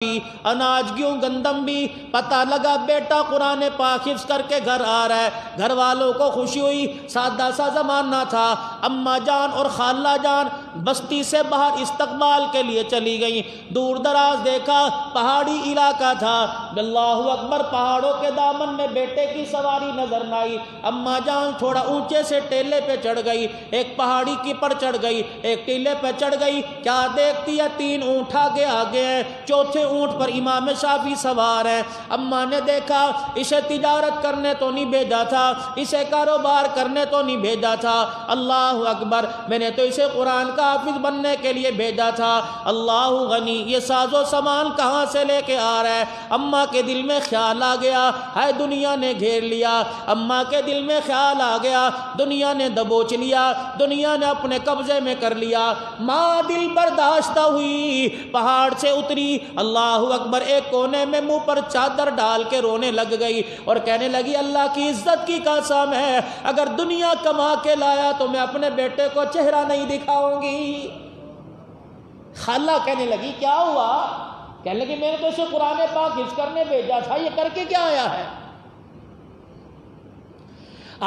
اناج گیوں گندم بھی، پتہ لگا بیٹا قرآن پاک حفظ کر کے گھر آ رہا ہے۔ گھر والوں کو خوشی ہوئی، سادہ سا زمانہ تھا۔ اماں جان اور خالہ جان بستی سے باہر استقبال کے لیے چلی گئیں۔ دور دراز دیکھا، پہاڑی علاقہ تھا۔ اللہ اکبر، پہاڑوں کے دامن میں بیٹے کی سواری نظر نہ آئی۔ اماں جان تھوڑا اونچے سے ٹیلے پہ چڑھ گئی، ایک پہاڑی کی پر چڑھ گئی، ایک ٹیلے پہ چڑھ گئی۔ کیا دیکھتی ہے؟ 3 اونٹ آگے ہیں، چوتھے اونٹ پر امام شافعی سوار ہے۔ اماں نے دیکھا، اسے تجارت کرنے تو نہیں بھیجا تھا، اسے کاروبار کرنے تو نہیں بھیجا تھا۔ اللہ اکبر، میں نے تو اسے قرآن کا حافظ بننے کے لیے بھیجا تھا۔ اللہ غنی، یہ ساز و سامان کہاں سے لے کے آ رہا ہے؟ اماں کے دل میں خیال آ گیا، ہائے دنیا نے گھیر لیا۔ اماں کے دل میں خیال آ گیا، دنیا نے دبوچ لیا، دنیا نے اپنے قبضے میں کر لیا۔ ماں دل برداشتہ ہوئی، پہاڑ سے اتری۔ اللہ اکبر، ایک کونے میں منہ پر چادر ڈال کے رونے لگ گئی اور کہنے لگی، اللہ کی عزت کی قسم ہے، اگر دنیا کما کے لایا تو میں اپنے بیٹے کو چہرہ نہیں دکھاؤں گی۔ خالہ کہنے لگی، کیا ہوا؟ کہنے لگی، میں نے تو اسے قرآن پاک حفظ کرنے بھیجا تھا، یہ کر کے کیا آیا ہے؟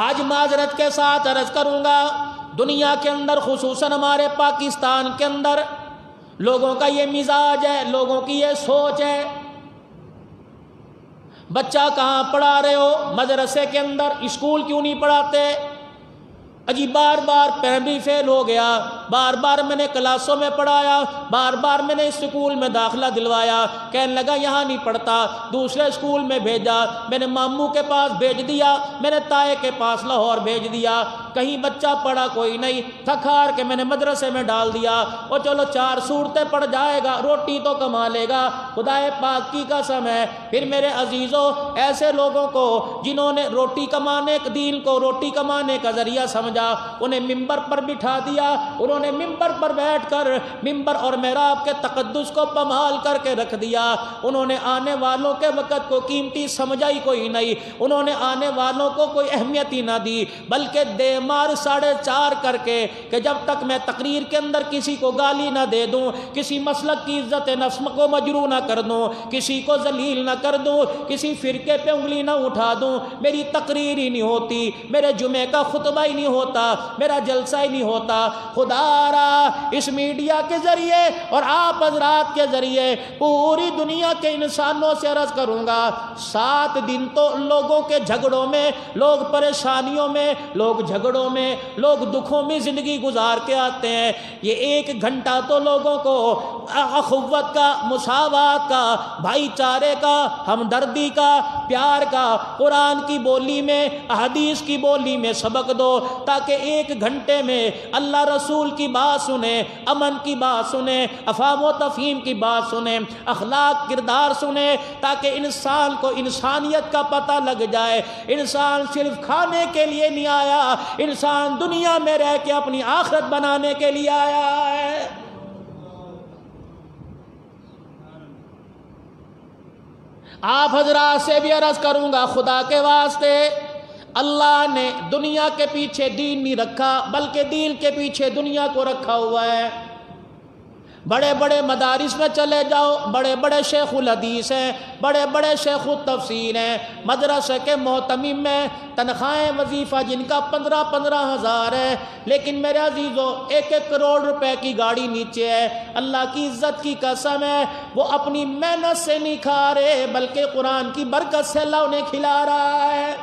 آج معذرت کے ساتھ عرض کروں گا، دنیا کے اندر خصوصاً ہمارے پاکستان کے اندر لوگوں کا یہ مزاج ہے، لوگوں کی یہ سوچ ہے، بچہ کہاں پڑھا رہے ہو؟ مدرسے کے اندر، اسکول کیوں نہیں پڑھاتے؟ اجی بار بار پرائمری فیل ہو گیا، بار بار میں نے کلاسوں میں پڑھایا، بار بار میں نے اسکول میں داخلہ دلوایا، کہنے لگا یہاں نہیں پڑھتا، دوسرے اسکول میں بھیجا، میں نے ماموں کے پاس بھیج دیا، میں نے تائے کے پاس لاہور بھیج دیا، کہیں بچہ پڑھا کوئی نہیں، تھک ہار کے میں نے مدرسے میں ڈال دیا، اور چلو 4 سورتیں پڑھ جائے گا، روٹی تو کما لے گا، خدائے پاک کی قسم ہے۔ پھر میرے عزیزوں، ایسے لوگوں کو جنہوں نے روٹی کمانے دین کو روٹی کمانے کا ذریعہ سمجھا، انہیں ممبر پر بٹھا دیا، انہوں نے ممبر پر بیٹھ کر ممبر اور محراب کے تقدس کو پامال کر کے رکھ دیا، انہوں نے آنے والوں کے وقت کو قیمتی سمجھا ہی کوئی نہیں، انہوں نے آنے والوں کو کوئی اہمیت ہی نہ دی، بلکہ دے مار 4.5 کر کے کہ جب تک میں تقریر کے اندر کسی کو گالی نہ دے دوں، کسی مسلک کی عزت نفس کو مجروح نہ کر دوں، کسی کو ذلیل نہ کر دوں، کسی فرقے پہ انگلی نہ اٹھا دوں، میری تقریر ہی نہیں ہوتی، میرے جمعے کا خطبہ ہی نہیں ہوتا، میرا جلسہ ہی نہیں ہوتا۔ خدا را اس میڈیا کے ذریعے اور آپ حضرات کے ذریعے پوری دنیا کے انسانوں سے عرض کروں گا، 7 دن تو لوگوں کے جھگڑوں میں، لوگ پریشانیوں میں، لوگ جھگڑوں میں، لوگ دکھوں میں زندگی گزار کے آتے ہیں، یہ 1 گھنٹہ تو لوگوں کو اخوت کا، مساوات کا، بھائی چارے کا، ہمدردی کا، پیار کا قرآن کی بولی میں، احادیث کی بولی میں سبق دو، تاکہ 1 گھنٹے میں اللہ رسول کی بات سنیں، امن کی بات سنیں، افہام و تفہیم کی بات سنیں، اخلاق کردار سنیں، تاکہ انسان کو انسانیت کا پتہ لگ جائے۔ انسان صرف کھانے کے لیے نہیں آیا، انسان دنیا میں رہ کے اپنی آخرت بنانے کے لیے آیا ہے۔ آپ حضرات سے بھی عرض کروں گا، خدا کے واسطے، اللہ نے دنیا کے پیچھے دین نہیں رکھا، بلکہ دین کے پیچھے دنیا کو رکھا ہوا ہے۔ بڑے بڑے مدارس میں چلے جاؤ، بڑے بڑے شیخ الحدیث ہیں، بڑے بڑے شیخ التفسیر ہیں، مدرسے کے محتمم میں تنخواہیں وظیفہ جن کا 15 ہزار ہے، لیکن میرے عزیزوں 1 کروڑ روپے کی گاڑی نیچے ہے۔ اللہ کی عزت کی قسم ہے، وہ اپنی محنت سے نہیں کھا رہے، بلکہ قرآن کی برکت سے اللہ انہیں کھلا رہا ہے۔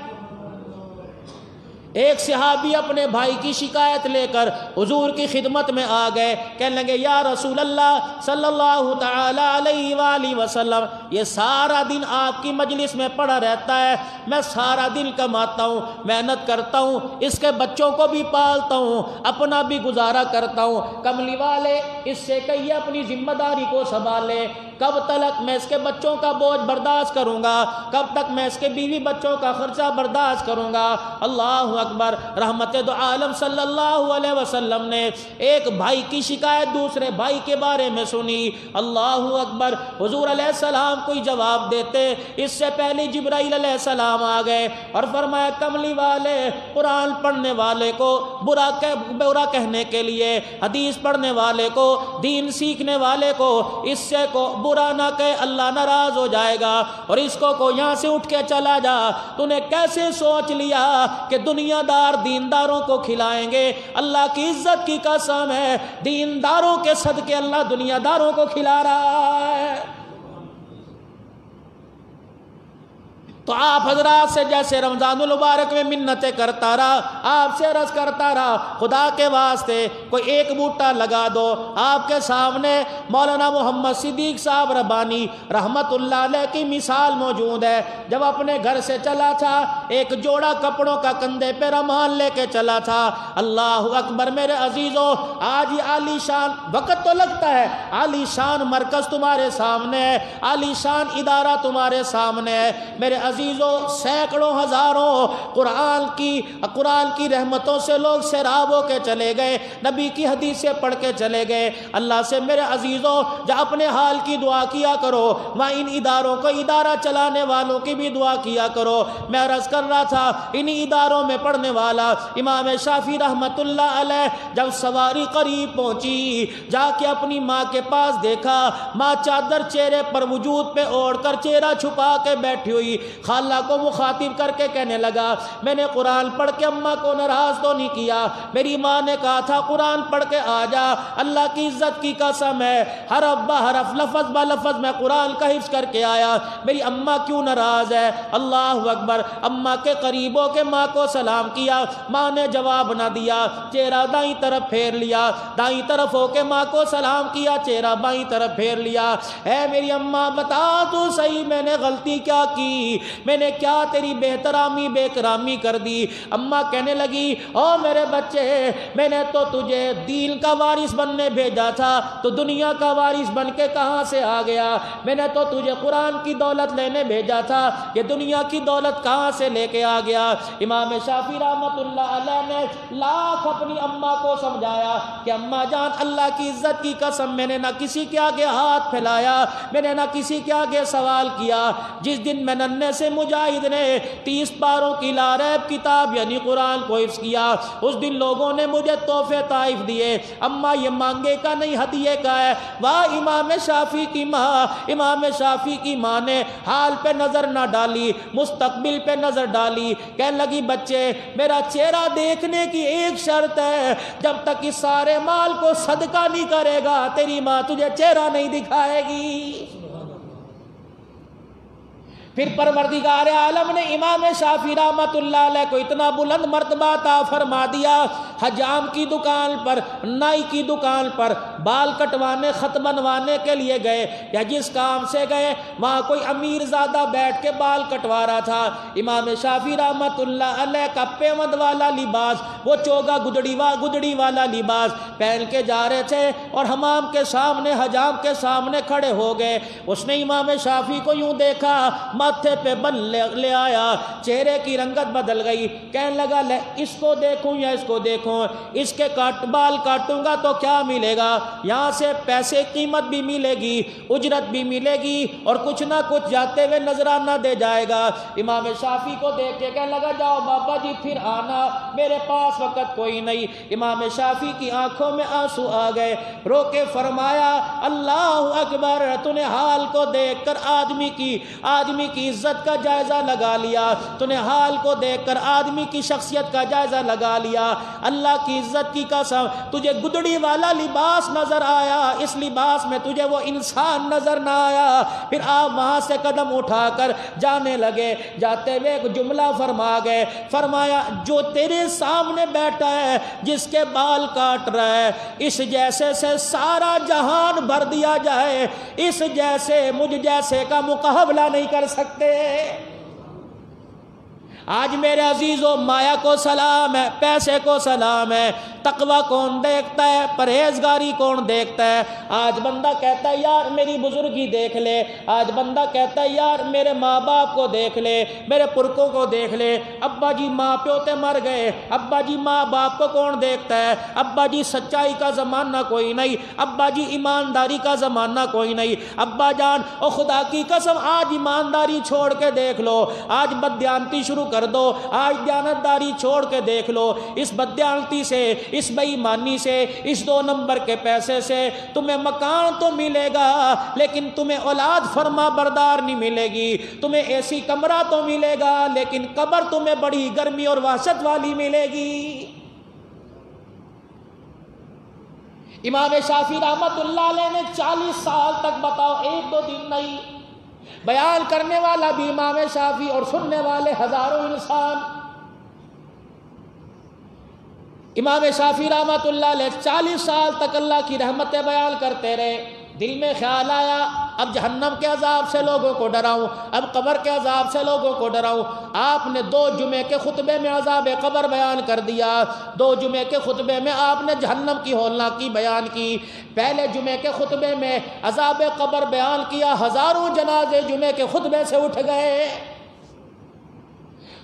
ایک صحابی اپنے بھائی کی شکایت لے کر حضور کی خدمت میں آ گئے، کہنے لگے، یا رسول اللہ صلی اللہ تعالی علیہ وآلہ وسلم، یہ سارا دن آپ کی مجلس میں پڑا رہتا ہے، میں سارا دن کماتا ہوں، محنت کرتا ہوں، اس کے بچوں کو بھی پالتا ہوں، اپنا بھی گزارا کرتا ہوں، کملی والے اس سے کہیے اپنی ذمہ داری کو سنبھالے، کب تک میں اس کے بچوں کا بوجھ برداشت کروں گا، کب تک میں اس کے بیوی بچوں کا خرچہ برداشت کروں گا۔ اللہ اکبر، رحمت دو عالم صلی اللہ علیہ وسلم نے ایک بھائی کی شکایت دوسرے بھائی کے بارے میں سنی، اللہ اکبر، حضور علیہ السلام کوئی جواب دیتے اس سے پہلے جبرائیل علیہ السلام آ گئے اور فرمایا، کملی والے، قرآن پڑھنے والے کو برا کہنے کے لیے، حدیث پڑھنے والے کو، دین سیکھنے والے کو، اس سے کو برا نہ کہے اللہ ناراض ہو جائے گا، اور اس کو یہاں سے اٹھ کے چلا جا۔ تو نے کیسے سوچ لیا کہ دنیا دار دینداروں کو کھلائیں گے؟ اللہ کی عزت کی قسم ہے، دینداروں کے صدقے اللہ دنیا داروں کو کھلا رہا ہے۔ تو آپ حضرات سے جیسے رمضان المبارک میں منتیں کرتا رہا، آپ سے عرض کرتا رہا خدا کے واسطے کوئی ایک بوٹا لگا دو۔ آپ کے سامنے مولانا محمد صدیق صاحب ربانی رحمت اللہ علیہ کی مثال موجود ہے۔ جب اپنے گھر سے چلا تھا ایک جوڑا کپڑوں کا کندھے پہ رومال لے کے چلا تھا۔ اللہ اکبر میرے عزیزوں، آج یہ عالی شان وقت تو لگتا ہے، عالی شان مرکز تمہارے سامنے ہے، عالی شان ادارہ تمہارے سامنے ہے میرے عزیزوں، سینکڑوں ہزاروں قرآن کی رحمتوں سے لوگ سیراب ہو کے چلے گئے، نبی کی حدیثیں پڑھ کے چلے گئے۔ اللہ سے میرے عزیزوں جب اپنے حال کی دعا کیا کرو، وہاں ان اداروں کو ادارہ چلانے والوں کی بھی دعا کیا کرو۔ میں عرض کر رہا تھا انہی اداروں میں پڑھنے والا امام شافعی رحمت اللہ علیہ جب سواری قریب پہنچی، جا کے اپنی ماں کے پاس دیکھا، ماں چادر چہرے پر وجود پہ اوڑھ کر چہرہ چھپا کے بیٹھی ہوئی، خالہ کو مخاطب کر کے کہنے لگا میں نے قرآن پڑھ کے اماں کو ناراض تو نہیں کیا، میری ماں نے کہا تھا قرآن پڑھ کے آ جا، اللہ کی عزت کی قسم ہے حرف بہ حرف لفظ بہ لفظ میں قرآن کا حفظ کر کے آیا، میری اماں کیوں ناراض ہے؟ اللہ اکبر، اماں کے قریب ہو کے ماں کو سلام کیا، ماں نے جواب نہ دیا، چہرہ دائیں طرف پھیر لیا، دائیں طرف ہو کے ماں کو سلام کیا، چہرہ بائیں طرف پھیر لیا۔ اے میری اماں بتا تو صحیح میں نے غلطی کیا کی، میں نے کیا تیری بہترامی بے کرامی کر دی؟ اماں کہنے لگی او میرے بچے، میں نے تو تجھے دین کا وارث بننے بھیجا تھا، تو دنیا کا وارث بن کے کہاں سے آ گیا؟ میں نے تو تجھے قرآن کی دولت لینے بھیجا تھا، یہ دنیا کی دولت کہاں سے لے کے آ گیا؟ امام شافعی رحمت اللہ علیہ نے لاکھ اپنی اماں کو سمجھایا کہ اماں جان اللہ کی عزت کی قسم میں نے نہ کسی کے آگے ہاتھ پھیلایا، میں نے نہ کسی کے آگے سوال کیا۔ جس دن میں ننھے سے مجاہد نے 30 پاروں کی لاریب کتاب یعنی قرآن کو حفظ کیا، اس دن لوگوں نے مجھے تحفے طائف دیے، اماں یہ مانگے کا نہیں ہدیے کا ہے۔ واہ امام شافعی کی ماں، امام شافعی کی ماں نے حال پہ نظر نہ ڈالی، مستقبل پہ نظر ڈالی، کہنے لگی بچے میرا چہرہ دیکھنے کی ایک شرط ہے، جب تک اس سارے مال کو صدقہ نہیں کرے گا تیری ماں تجھے چہرہ نہیں دکھائے گی۔ پھر پروردگار عالم نے امام شافعی رحمت اللہ علیہ کو اتنا بلند مرتبہ عطا فرما دیا، حجام کی دکان پر، نائی کی دکان پر بال کٹوانے خط بنوانے کے لیے گئے یا جس کام سے گئے وہاں کوئی امیر زادہ بیٹھ کے بال کٹوا رہا تھا، امام شافعی رحمت اللہ علیہ کا پیوند والا لباس، وہ چوگا گدڑی والا لباس پہن کے جا رہے تھے اور حمام کے سامنے حجام کے سامنے کھڑے ہو گئے۔ اس نے امام شافعی کو یوں دیکھا، ماتھے پہ بل لے آیا، چہرے کی رنگت بدل گئی، کہنے لگا لے اس کو دیکھوں یا اس کو دیکھوں، اس کے بال کاٹوں گا تو کیا ملے گا؟ یہاں سے پیسے قیمت بھی ملے گی، اجرت بھی ملے گی، اور کچھ نہ کچھ جاتے ہوئے نذرانہ دے جائے گا۔ امام شافعی کو دیکھ کے کہنے لگا جاؤ بابا جی پھر آنا، میرے پاس وقت کوئی نہیں۔ امام شافعی کی آنکھوں میں آنسو آ گئے، رو کے فرمایا اللہ اکبر، تو نے حال کو دیکھ کر آدمی کی عزت کا جائزہ لگا لیا، تو نے حال کو دیکھ کر آدمی کی شخصیت کا جائزہ لگا لیا۔ اللہ کی عزت کی قسم تجھے گدڑی والا لباس نظر آیا، اس لباس میں تجھے وہ انسان نظر نہ آیا۔ پھر آپ وہاں سے قدم اٹھا کر جانے لگے، جاتے ہوئے ایک جملہ فرما گئے، فرمایا جو تیرے سامنے بیٹھا ہے جس کے بال کاٹ رہا ہے، اس جیسے سے سارا جہان بھر دیا جائے، اس جیسے مجھ جیسے کا مقابلہ نہیں کر سکتے۔ آج میرے عزیزوں مایا کو سلام ہے، پیسے کو سلام ہے، تقوی کون دیکھتا ہے، پرہیزگاری کون دیکھتا ہے؟ آج بندہ کہتا ہے یار میری بزرگی دیکھ لے، آج بندہ کہتا ہے یار میرے ماں باپ کو دیکھ لے، میرے پرکوں کو دیکھ لے، ابا جی ماں پیو تے مر گئے، ابا جی ماں باپ کو کون دیکھتا ہے؟ ابا جی سچائی کا زمانہ کوئی نہیں، ابا جی ایمانداری کا زمانہ کوئی نہیں، ابا جان او خدا کی قسم آج ایمانداری چھوڑ کے دیکھ لو، آج بددیانتی شروع کر دو. آج دیانتداری چھوڑ کے دیکھ لو, اس بددیانتی سے, اس بے ایمانی سے, اس 2 نمبر کے پیسے سے تمہیں مکان تو ملے گا لیکن تمہیں اولاد فرما بردار نہیں ملے گی. تمہیں اے سی کمرہ تو ملے گا لیکن قبر تمہیں بڑی گرمی اور وحشت والی ملے گی. امام شافعی رحمت اللہ علیہ نے 40 سال تک, بتاؤ 1-2 دن نہیں, بیان کرنے والا بھی امام شافعی اور سننے والے ہزاروں انسان. امام شافعی رحمت اللہ علیہ 40 سال تک اللہ کی رحمتیں بیان کرتے رہے. دل میں خیال آیا اب جہنم کے عذاب سے لوگوں کو ڈراؤں, اب قبر کے عذاب سے لوگوں کو ڈراؤں. آپ نے 2 جمعے کے خطبے میں عذاب قبر بیان کر دیا. 2 جمعے کے خطبے میں آپ نے جہنم کی ہولناکی بیان کی. پہلے جمعے کے خطبے میں عذاب قبر بیان کیا, ہزاروں جنازے جمعے کے خطبے سے اٹھ گئے.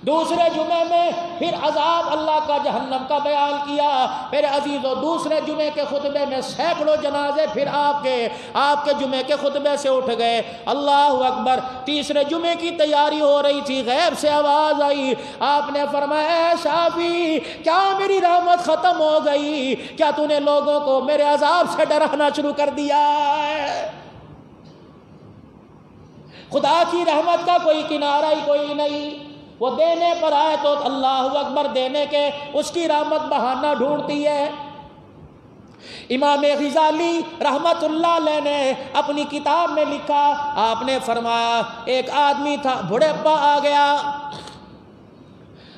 دوسرے جمعے میں پھر عذاب اللہ کا جہنم کا بیان کیا. میرے عزیزو, دوسرے جمعے کے خطبے میں سینکڑوں جنازے پھر آپ کے جمعے کے خطبے سے اٹھ گئے. اللہ اکبر. تیسرے جمعے کی تیاری ہو رہی تھی, غیب سے آواز آئی, آپ نے فرمایا اے شافعی کیا میری رحمت ختم ہو گئی؟ کیا تو نے لوگوں کو میرے عذاب سے ڈرانا شروع کر دیا ہے؟ خدا کی رحمت کا کوئی کنارہ ہی کوئی نہیں. وہ دینے پر آئے تو اللہ اکبر دینے کے, اس کی رحمت بہانہ ڈھونڈتی ہے. امام غزالی رحمت اللہ علیہ نے اپنی کتاب میں لکھا, آپ نے فرمایا ایک آدمی تھا, بڑھاپا آ گیا,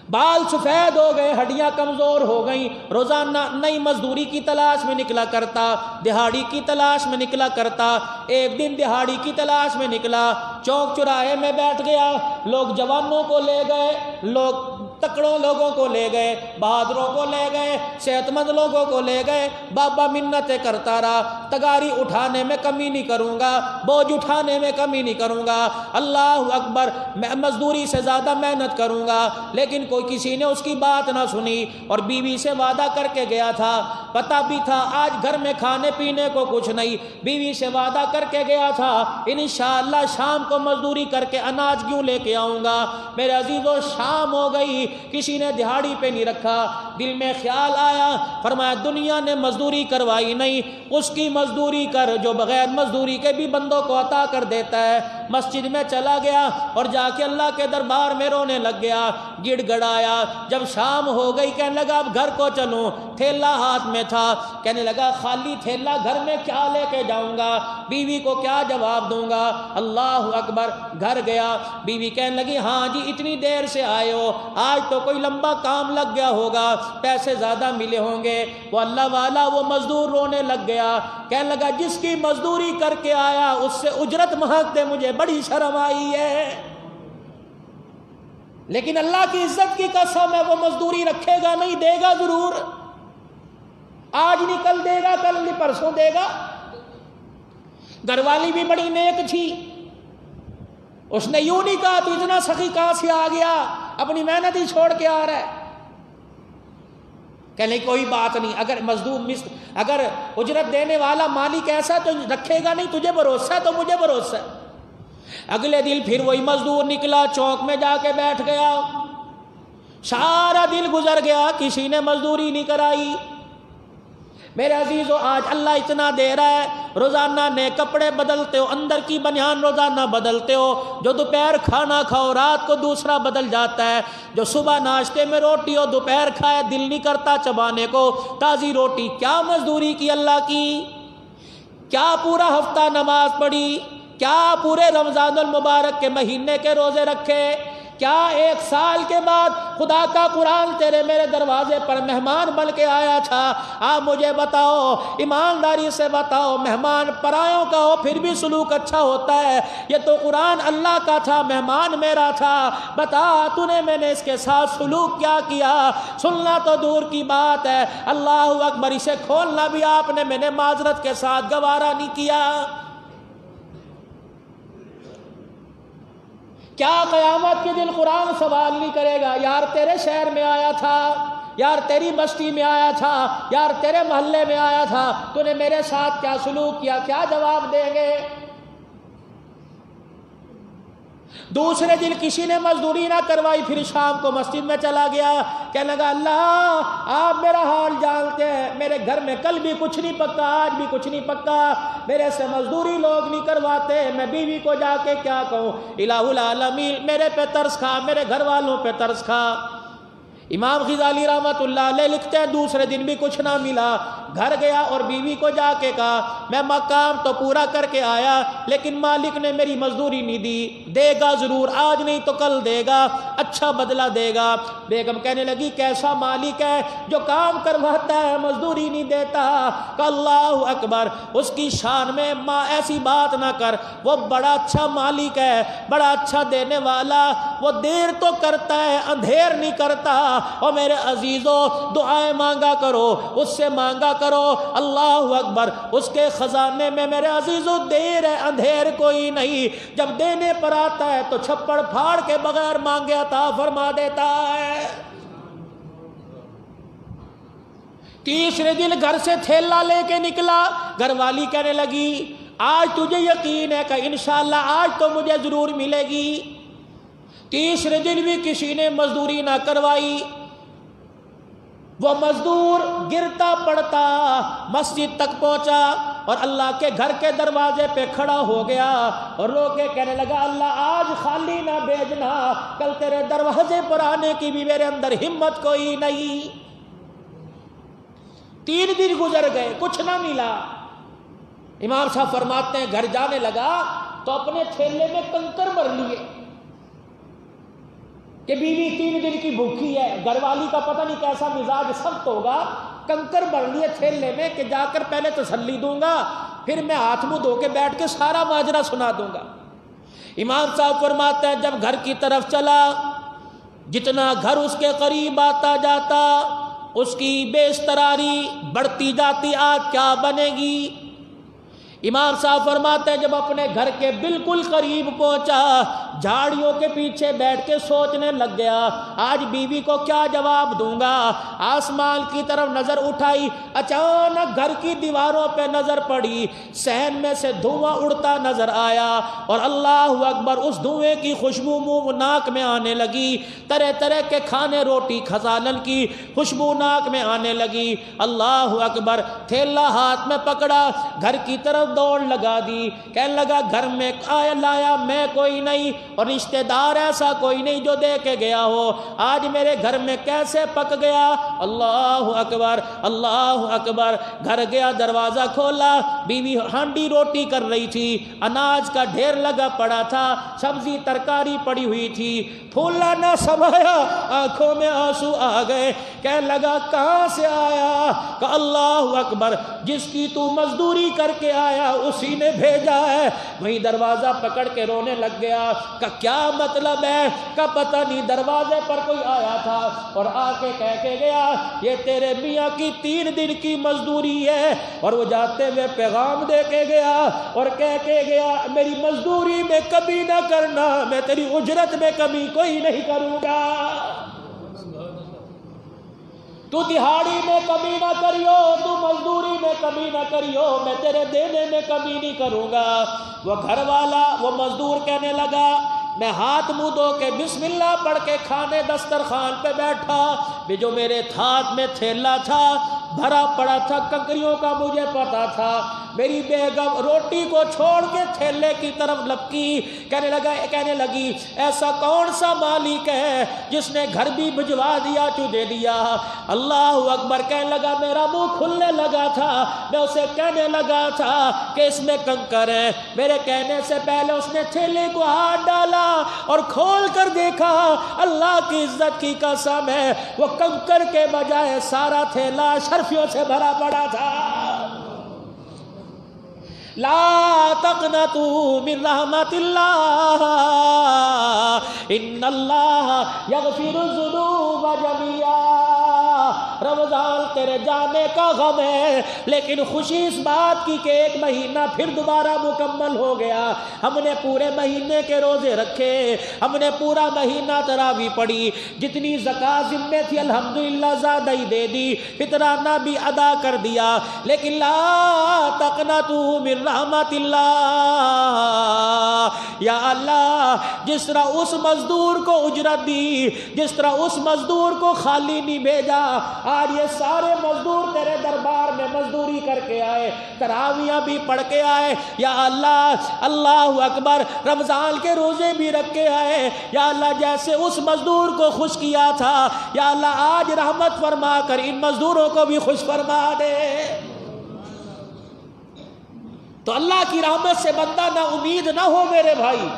بال سفید ہو گئے, ہڈیاں کمزور ہو گئیں, روزانہ نئی مزدوری کی تلاش میں نکلا کرتا, دہاڑی کی تلاش میں نکلا کرتا. ایک دن دہاڑی کی تلاش میں نکلا, چوک چوراہے میں بیٹھ گیا. لوگ جوانوں کو لے گئے, لوگ تکڑوں لوگوں کو لے گئے, بہادروں کو لے گئے, صحت مند لوگوں کو لے گئے. بابا منتیں کرتا رہا, تگاری اٹھانے میں کمی نہیں کروں گا, بوجھ اٹھانے میں کمی نہیں کروں گا, اللہ اکبر, میں مزدوری سے زیادہ محنت کروں گا. لیکن کوئی کسی نے اس کی بات نہ سنی, اور بیوی سے وعدہ کر کے گیا تھا, پتہ بھی تھا آج گھر میں کھانے پینے کو کچھ نہیں. بیوی سے وعدہ کر کے گیا تھا انشاءاللہ شام کو مزدوری کر کے اناج کیوں لے کے آؤں گا. میرے عزیزو, شام ہو گئی, کسی نے دہاڑی پہ نہیں رکھا. دل میں خیال آیا, فرمایا دنیا نے مزدوری کروائی نہیں, اس کی مزدوری کر جو بغیر مزدوری کے بھی بندوں کو عطا کر دیتا ہے. مسجد میں چلا گیا اور جا کے اللہ کے دربار میں رونے لگ گیا, گڑ گڑایا. جب شام ہو گئی کہنے لگا اب گھر کو چلوں. تھیلا ہاتھ میں تھا, کہنے لگا خالی تھیلا گھر میں کیا لے کے جاؤں گا, بیوی کو کیا جواب دوں گا. اللہ اکبر. گھر گیا, بیوی کہنے لگی ہاں جی اتنی دیر سے آئے ہو, آج تو کوئی لمبا کام لگ گیا ہوگا, پیسے زیادہ ملے ہوں گے. وہ اللہ والا وہ مزدور رونے لگ گیا, کہنے لگا جس کی مزدوری کر کے آیا اس سے اجرت مانگتے مجھے بڑی شرم آئی ہے, لیکن اللہ کی عزت کی قسم ہے وہ مزدوری رکھے گا نہیں, دے گا ضرور. آج نہیں کل دے گا, کل نہیں پرسوں دے گا. گھر والی بھی بڑی نیک تھی, اس نے یوں نہیں کہا تو اتنا سخی کہاں سے آ گیا, اپنی محنت ہی چھوڑ کے آ رہا ہے. کہنے کوئی بات نہیں, اگر اجرت دینے والا مالک ایسا تو رکھے گا نہیں, تجھے بھروسہ ہے تو مجھے بھروسہ ہے. اگلے دن پھر وہی مزدور نکلا, چوک میں جا کے بیٹھ گیا. سارا دن گزر گیا, کسی نے مزدوری نہیں کرائی. میرے عزیزو, آج اللہ اتنا دے رہا ہے, روزانہ نئے کپڑے بدلتے ہو, اندر کی بنیان روزانہ بدلتے ہو, جو دوپہر کھانا کھاؤ رات کو دوسرا بدل جاتا ہے, جو صبح ناشتے میں روٹی ہو دوپہر کھائے دل نہیں کرتا چبانے کو تازی روٹی. کیا مزدوری کی اللہ کی, کیا پورا ہفتہ نماز پڑھی, کیا پورے رمضان المبارک کے مہینے کے روزے رکھے, کیا 1 سال کے بعد خدا کا قرآن تیرے میرے دروازے پر مہمان بن کے آیا تھا. آپ مجھے بتاؤ, ایمانداری سے بتاؤ, مہمان پرایوں کا ہو پھر بھی سلوک اچھا ہوتا ہے, یہ تو قرآن اللہ کا تھا, مہمان میرا تھا, بتا تو نے میں نے اس کے ساتھ سلوک کیا کیا. سننا تو دور کی بات ہے, اللہ اکبر, اسے کھولنا بھی آپ نے میں نے معذرت کے ساتھ گوارا نہیں کیا. کیا قیامت کے دن قرآن سوال نہیں کرے گا, یار تیرے شہر میں آیا تھا, یار تیری بستی میں آیا تھا, یار تیرے محلے میں آیا تھا, تو نے میرے ساتھ کیا سلوک کیا, کیا جواب دیں گے. دوسرے دن کسی نے مزدوری نہ کروائی، پھر شام کو مسجد میں چلا گیا، کہنے لگا اللہ آپ میرا حال جانتے ہیں، میرے گھر میں کل بھی کچھ نہیں پکا، آج بھی کچھ نہیں پکا، میرے سے مزدوری لوگ نہیں کرواتے، میں بیوی کو جا کے کیا کہوں؟ الہ العالمین میرے پہ ترس کھا، میرے گھر والوں پہ ترس کھا۔ امام غزالی رحمۃ اللہ علیہ لکھتے ہیں دوسرے دن بھی کچھ نہ ملا، گھر گیا اور بیوی کو جا کے کہا میں مقام تو پورا کر کے آیا لیکن مالک نے میری مزدوری نہیں دی، دے گا ضرور، آج نہیں تو کل دے گا، اچھا بدلہ دے گا۔ بیگم کہنے لگی کیسا مالک ہے جو کام کرواتا ہے مزدوری نہیں دیتا؟ کہ اللہ اکبر، اس کی شان میں ماں ایسی بات نہ کر، وہ بڑا اچھا مالک ہے، بڑا اچھا دینے والا، وہ دیر تو کرتا ہے اندھیر نہیں کرتا۔ اور میرے عزیزوں دعائیں مانگا کرو، اس سے مانگا کرو، اللہ اکبر، اس کے خزانے میں میرے عزیزوں دیر ہے اندھیر کوئی نہیں، جب دینے پر آتا ہے تو چھپڑ پھاڑ کے بغیر مانگے عطا فرما دیتا ہے۔ تیسرے دن گھر سے تھیلا لے کے نکلا، گھر والی کہنے لگی آج تجھے یقین ہے کہ انشاءاللہ آج تو مجھے ضرور ملے گی۔ تیسرے دن بھی کسی نے مزدوری نہ کروائی، وہ مزدور گرتا پڑتا مسجد تک پہنچا اور اللہ کے گھر کے دروازے پہ کھڑا ہو گیا اور رو کے کہنے لگا اللہ آج خالی نہ بھیجنا، کل تیرے دروازے پر آنے کی بھی میرے اندر ہمت کوئی نہیں۔ 3 دن گزر گئے، کچھ نہ ملا۔ امام صاحب فرماتے ہیں گھر جانے لگا تو اپنے تھیلے میں کنکر بھر لیے کہ بیوی 3 دن کی بھوکی ہے، گھر والی کا پتہ نہیں کیسا مزاج سخت ہوگا، کنکر بھر لیے تھیلے میں کہ جا کر پہلے تسلی دوں گا، پھر میں ہاتھ منہ دھو کے بیٹھ کے سارا ماجرا سنا دوں گا۔ امام صاحب فرماتے ہیں جب گھر کی طرف چلا، جتنا گھر اس کے قریب آتا جاتا اس کی بے استراری بڑھتی جاتی، آج کیا بنے گی۔ امام صاحب فرماتے ہیں جب اپنے گھر کے بالکل قریب پہنچا، جھاڑیوں کے پیچھے بیٹھ کے سوچنے لگ گیا آج بیوی کو کیا جواب دوں گا۔ آسمان کی طرف نظر اٹھائی، اچانک گھر کی دیواروں پہ نظر پڑی، صحن میں سے دھواں اڑتا نظر آیا اور اللہ اکبر اس دھوئیں کی خوشبو منہ ناک میں آنے لگی، طرح طرح کے کھانے روٹی کھسالن کی خوشبو ناک میں آنے لگی۔ اللہ اکبر، تھیلا ہاتھ میں پکڑا، گھر کی طرف دوڑ لگا دی، کہنے لگا گھر میں آیا لایا میں کوئی نہیں اور رشتہ دار ایسا کوئی نہیں جو دے کے گیا ہو، آج میرے گھر میں کیسے پک گیا۔ اللہ اکبر اللہ اکبر، گھر گیا، دروازہ کھولا، بیوی ہانڈی روٹی کر رہی تھی، اناج کا ڈھیر لگا پڑا تھا، سبزی ترکاری پڑی ہوئی تھی، پھولا نہ سمایا، آنکھوں میں آنسو آ گئے، کہنے لگا کہاں سے آیا؟ کہ اللہ اکبر، جس کی تو مزدوری کر کے آیا اسی نے بھیجا ہے۔ وہیں دروازہ پکڑ کے رونے لگ گیا کہ کیا مطلب ہے؟ کہ پتہ نہیں دروازے پر کوئی آیا تھا اور آ کے کہہ کے گیا یہ تیرے میاں کی 3 دن کی مزدوری ہے، اور وہ جاتے ہوئے پیغام دے کے گیا اور کہہ کے گیا میری مزدوری میں کمی نہ کرنا، میں تیری اجرت میں کمی کوئی نہیں کروں گا، تو دہاڑی میں کمی نہ کریو، تو مزدوری میں کمی نہ کریو، میں تیرے دینے میں کمی نہیں کروں گا۔ وہ گھر والا وہ مزدور کہنے لگا میں ہاتھ منہ دھو کے بسم اللہ پڑھ کے کھانے دسترخوان پہ بیٹھا، جو میرے ہاتھ میں تھیلا تھا بھرا پڑا تھا کنکریوں کا، مجھے پتا تھا۔ میری بیگم روٹی کو چھوڑ کے تھیلے کی طرف لپکی، کہنے لگی ایسا کون سا مالک ہے جس نے گھر بھی بھجوا دیا تجھے دیا؟ اللہ اکبر، کہنے لگا میرا منہ کھلنے لگا تھا، میں اسے کہنے لگا تھا کہ اس میں کنکر ہے، میرے کہنے سے پہلے اس نے تھیلے کو ہاتھ ڈالا اور کھول کر دیکھا، اللہ کی عزت کی قسم ہے وہ کنکر کے بجائے سارا تھیلا شرفیوں سے بھرا پڑا تھا۔ لا تقنطوا من رحمت اللہ ان اللہ یغفر الذنوب جميعا رمضان تیرے جانے کا غم ہے، لیکن خوشی اس بات کی کہ ایک مہینہ پھر دوبارہ مکمل ہو گیا، ہم نے پورے مہینے کے روزے رکھے، ہم نے پورا مہینہ تراویح پڑھی، جتنی زکوٰۃ ذمہ تھی الحمدللہ زیادہ ہی دے دی، فطرانہ بھی ادا کر دیا، لیکن لا تقنطوا من رحمت اللہ، یا اللہ جس طرح اس مزدور کو اجرت دی، جس طرح اس مزدور کو خالی نہیں بھیجا، آج یہ سارے مزدور تیرے دربار میں مزدوری کر کے آئے، تراویاں بھی پڑھ کے آئے، یا اللہ اللہ اکبر رمضان کے روزے بھی رکھ کے آئے، یا اللہ جیسے اس مزدور کو خوش کیا تھا، یا اللہ آج رحمت فرما کر ان مزدوروں کو بھی خوش فرما دے۔ تو اللہ کی رحمت سے بندہ نہ امید نہ ہو میرے بھائی،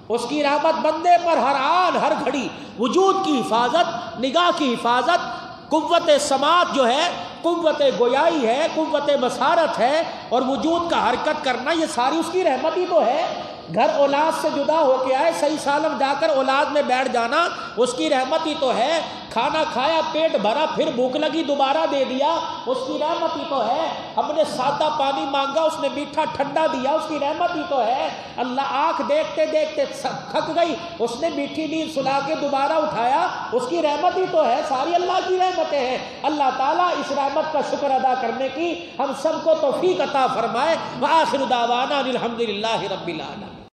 اس کی رحمت بندے پر ہر آن ہر گھڑی، وجود کی حفاظت، نگاہ کی حفاظت، قوت سماعت جو ہے، قوت گویائی ہے، قوت بصارت ہے، اور وجود کا حرکت کرنا، یہ ساری اس کی رحمت ہی تو ہے۔ گھر اولاد سے جدا ہو کے آئے، صحیح سالم جا کر اولاد میں بیٹھ جانا اس کی رحمت ہی تو ہے۔ کھانا کھایا، پیٹ بھرا، پھر بھوک لگی دوبارہ دے دیا، اس کی رحمت ہی تو ہے۔ ہم نے سادہ پانی مانگا، اس نے میٹھا ٹھنڈا دیا، اس کی رحمت ہی تو ہے۔ اللہ آنکھ دیکھتے دیکھتے تھک گئی، اس نے میٹھی نیند سلا کے دوبارہ اٹھایا، اس کی رحمت ہی تو ہے۔ ساری اللہ کی رحمتیں ہیں۔ اللہ تعالیٰ اس رحمت کا شکر ادا کرنے کی ہم سب کو توفیق عطا فرمائے۔ وآخر دعوانا الحمدللہ رب العالمین۔